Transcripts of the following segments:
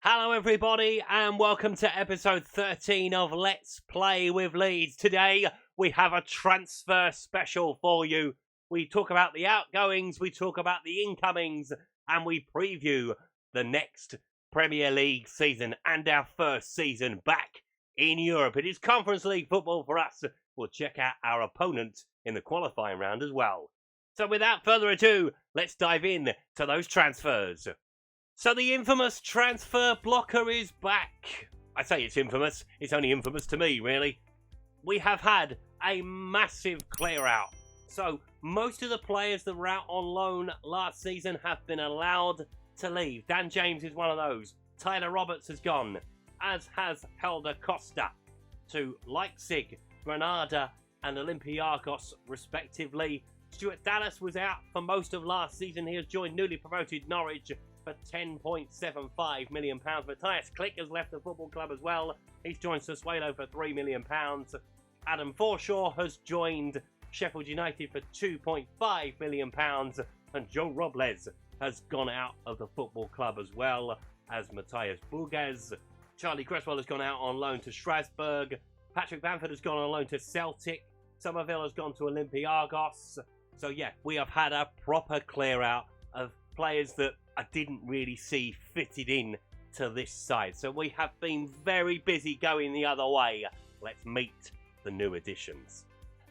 Hello everybody and welcome to episode 13 of Let's Play with Leeds. Today we have a transfer special for you. We talk about the outgoings, we talk about the incomings, and we preview the next Premier League season and our first season back in Europe. It is Conference League football for us. We'll check out our opponent in the qualifying round as well. So without further ado, let's dive in to those transfers. So the infamous transfer blocker is back. I say it's infamous. It's only infamous to me, really. We have had a massive clear out. So most of the players that were out on loan last season have been allowed to leave. Dan James is one of those. Tyler Roberts has gone, as has Helder Costa to Leipzig, Granada and Olympiacos respectively. Stuart Dallas was out for most of last season. He has joined newly promoted Norwich for £10.75 million. Matthias Klick has left the football club as well. He's joined Sassuolo for £3 million. Adam Forshaw has joined Sheffield United for £2.5 million. And Joe Robles has gone out of the football club as well as Matthias Burgess. Charlie Cresswell has gone out on loan to Strasbourg. Patrick Bamford has gone on loan to Celtic. Somerville has gone to Olympiacos. So yeah, we have had a proper clear out of players that I didn't really see fitted in to this side. So we have been very busy going the other way. Let's meet the new additions.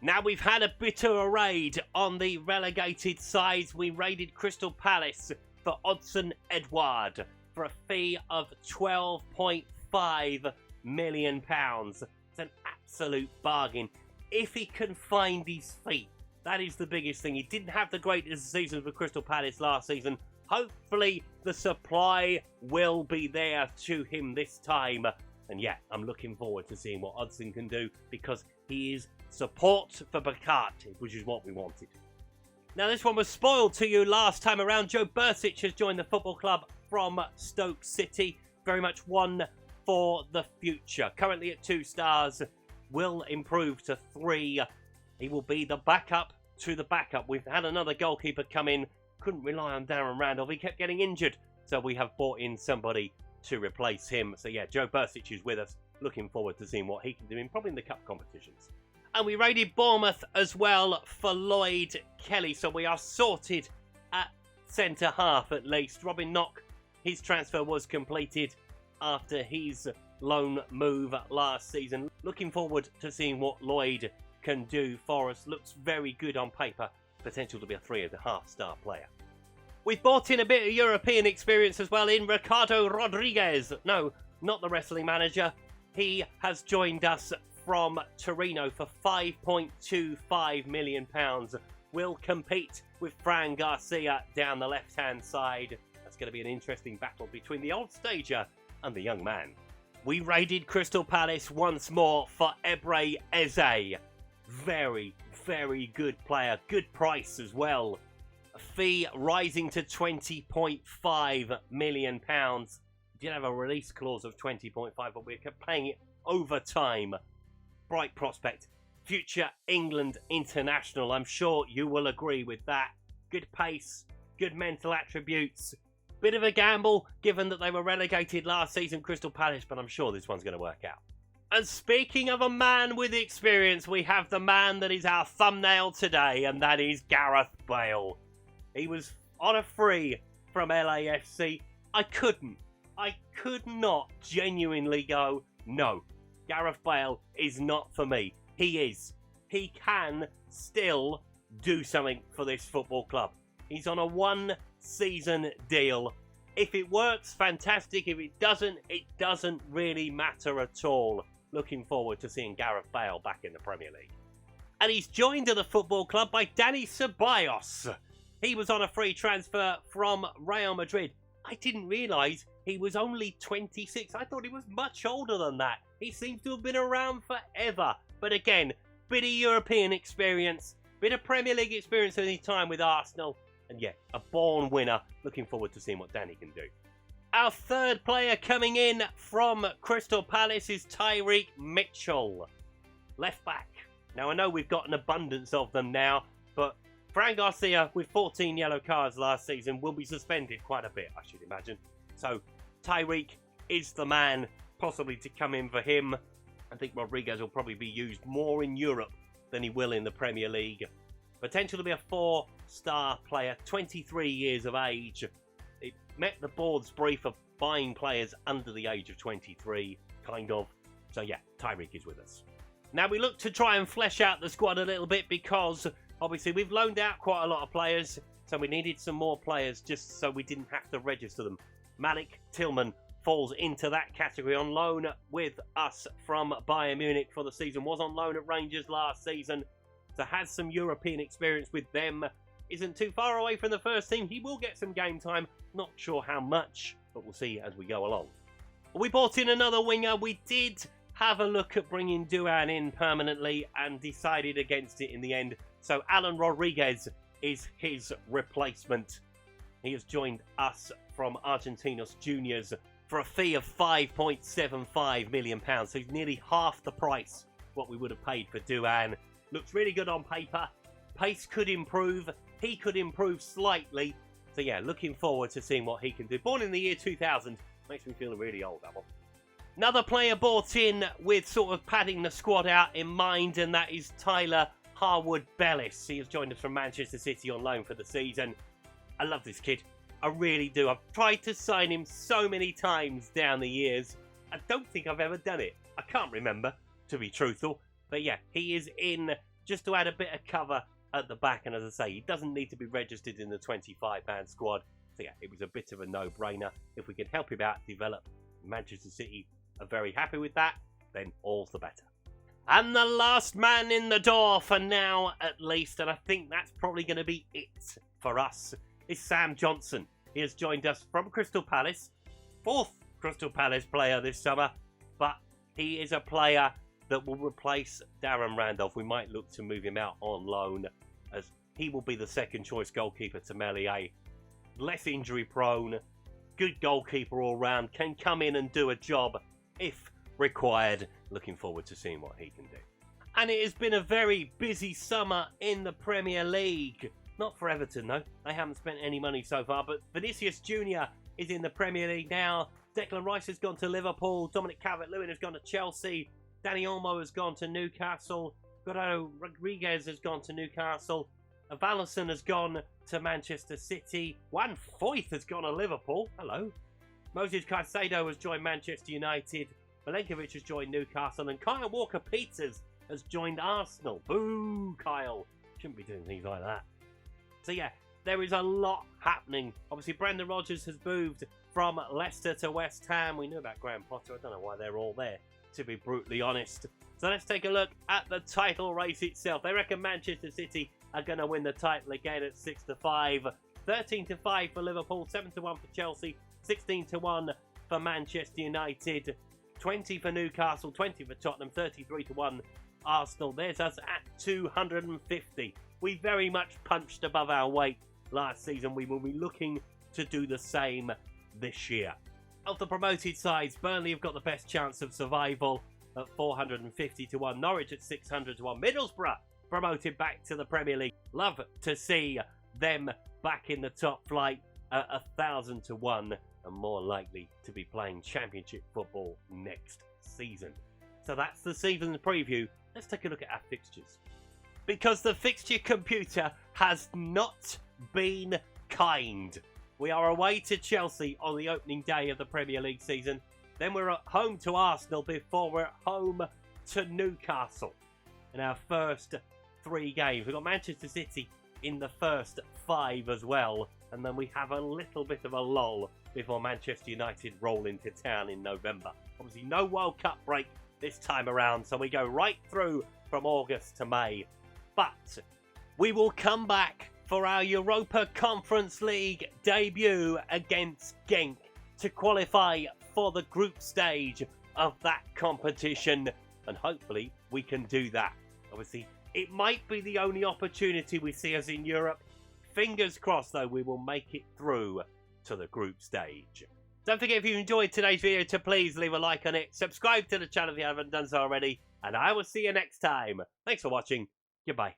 Now we've had a bit of a raid on the relegated sides. We raided Crystal Palace for Odsonne Edouard for a fee of £12.5 million. It's an absolute bargain. If he can find his feet, that is the biggest thing. He didn't have the greatest season for Crystal Palace last season. Hopefully the supply will be there to him this time. And yeah, I'm looking forward to seeing what Odsonne can do because he is support for Baptiste, which is what we wanted. Now this one was spoiled to you last time around. Joe Bursic has joined the football club from Stoke City. Very much one for the future. Currently at 2 stars, will improve to 3. He will be the backup to the backup. We've had another goalkeeper come in. Couldn't rely on Darren Randolph. He kept getting injured. So we have brought in somebody to replace him. So yeah, Joe Bursic is with us. Looking forward to seeing what he can do probably in the cup competitions. And we raided Bournemouth as well for Lloyd Kelly. So we are sorted at centre half at least. Robin Knock, his transfer was completed after his loan move last season. Looking forward to seeing what Lloyd can do for us. Looks very good on paper. Potential to be a 3.5-star player. We've brought in a bit of European experience as well in Ricardo Rodriguez. No, not the wrestling manager. He has joined us from Torino for £5.25 million. Will compete with Fran Garcia down the left-hand side. That's going to be an interesting battle between the old stager and the young man. We raided Crystal Palace once more for Ebre Eze. Very, very good player. Good price as well. A fee rising to £20.5 million. We did have a release clause of 20.5, but we kept paying it over time. Bright prospect. Future England international. I'm sure you will agree with that. Good pace. Good mental attributes. Bit of a gamble, given that they were relegated last season, Crystal Palace, but I'm sure this one's going to work out. And speaking of a man with experience, we have the man that is our thumbnail today, and that is Gareth Bale. He was on a free from LAFC. I could not genuinely go, no, Gareth Bale is not for me. He is. He can still do something for this football club. He's on a 1-season deal. If it works, fantastic. If it doesn't really matter at all. Looking forward to seeing Gareth Bale back in the Premier League. And he's joined at the football club by Danny Ceballos. He was on a free transfer from Real Madrid. I didn't realise he was only 26. I thought he was much older than that. He seems to have been around forever. But again, bit of European experience, bit of Premier League experience in his time with Arsenal. And yeah, a born winner. Looking forward to seeing what Danny can do. Our third player coming in from Crystal Palace is Tyrique Mitchell. Left back. Now I know we've got an abundance of them now, but Fran Garcia, with 14 yellow cards last season, will be suspended quite a bit, I should imagine. So Tyrique is the man possibly to come in for him. I think Rodriguez will probably be used more in Europe than he will in the Premier League. Potential to be a 4-star player, 23 years of age. It met the board's brief of buying players under the age of 23, kind of. So yeah, Tyrique is with us. Now we look to try and flesh out the squad a little bit because obviously we've loaned out quite a lot of players, so we needed some more players just so we didn't have to register them. Malik Tillman falls into that category, on loan with us from Bayern Munich for the season. Was on loan at Rangers last season, so has some European experience with them. Isn't too far away from the first team. He will get some game time. Not sure how much, but we'll see as we go along. We bought in another winger. We did have a look at bringing Duan in permanently and decided against it in the end. So Alan Rodriguez is his replacement. He has joined us from Argentinos Juniors for a fee of £5.75 million. So he's nearly half the price what we would have paid for Duan. Looks really good on paper. Pace could improve. He could improve slightly. So yeah, looking forward to seeing what he can do. Born in the year 2000. Makes me feel really old, that one. Another player bought in with sort of padding the squad out in mind, and that is Tyler Harwood-Bellis. He has joined us from Manchester City on loan for the season. I love this kid. I really do. I've tried to sign him so many times down the years. I don't think I've ever done it. I can't remember, to be truthful. But yeah, he is in just to add a bit of cover at the back. And as I say, he doesn't need to be registered in the 25-man squad. So yeah, it was a bit of a no-brainer. If we could help him out, develop, Manchester City are very happy with that, then all's the better. And the last man in the door, for now at least, and I think that's probably going to be it for us, is Sam Johnson. He has joined us from Crystal Palace. 4th Crystal Palace player this summer, but he is a player that will replace Darren Randolph. We might look to move him out on loan, as he will be the second choice goalkeeper to Meslier. Less injury prone, good goalkeeper all round, can come in and do a job if required. Looking forward to seeing what he can do. And it has been a very busy summer in the Premier League. Not for Everton though, they haven't spent any money so far, but Vinicius Jr. is in the Premier League now. Declan Rice has gone to Liverpool, Dominic Calvert-Lewin has gone to Chelsea, Danny Olmo has gone to Newcastle, Ricardo Rodriguez has gone to Newcastle, Ceballos has gone to Manchester City, Juan Foyth has gone to Liverpool, hello. Moses Caicedo has joined Manchester United, Milenkovic has joined Newcastle, and Kyle Walker-Peters has joined Arsenal. Boo, Kyle. Shouldn't be doing things like that. So yeah, there is a lot happening. Obviously, Brendan Rodgers has moved from Leicester to West Ham. We knew about Graham Potter. I don't know why they're all there, to be brutally honest. So let's take a look at the title race itself. They reckon Manchester City are going to win the title again at 6-5. 13-5 for Liverpool, 7-1 for Chelsea, 16-1 for Manchester United, 20 for Newcastle, 20 for Tottenham, 33-1 Arsenal. There's us at 250. We very much punched above our weight last season. We will be looking to do the same this year. Of the promoted sides, Burnley have got the best chance of survival at 450-1. Norwich at 600-1. Middlesbrough promoted back to the Premier League. Love to see them back in the top flight at 1,000-1 and more likely to be playing Championship football next season. So that's the season preview. Let's take a look at our fixtures. Because the fixture computer has not been kind. We are away to Chelsea on the opening day of the Premier League season. Then we're at home to Arsenal before we're at home to Newcastle in our first 3 games. We've got Manchester City in the first 5 as well. And then we have a little bit of a lull before Manchester United roll into town in November. Obviously no World Cup break this time around, so we go right through from August to May. But we will come back for our Europa Conference League debut against Genk to qualify for the group stage of that competition. And hopefully we can do that. Obviously, it might be the only opportunity we see us in Europe. Fingers crossed, though, we will make it through to the group stage. Don't forget, if you enjoyed today's video, to please leave a like on it. Subscribe to the channel if you haven't done so already. And I will see you next time. Thanks for watching. Goodbye.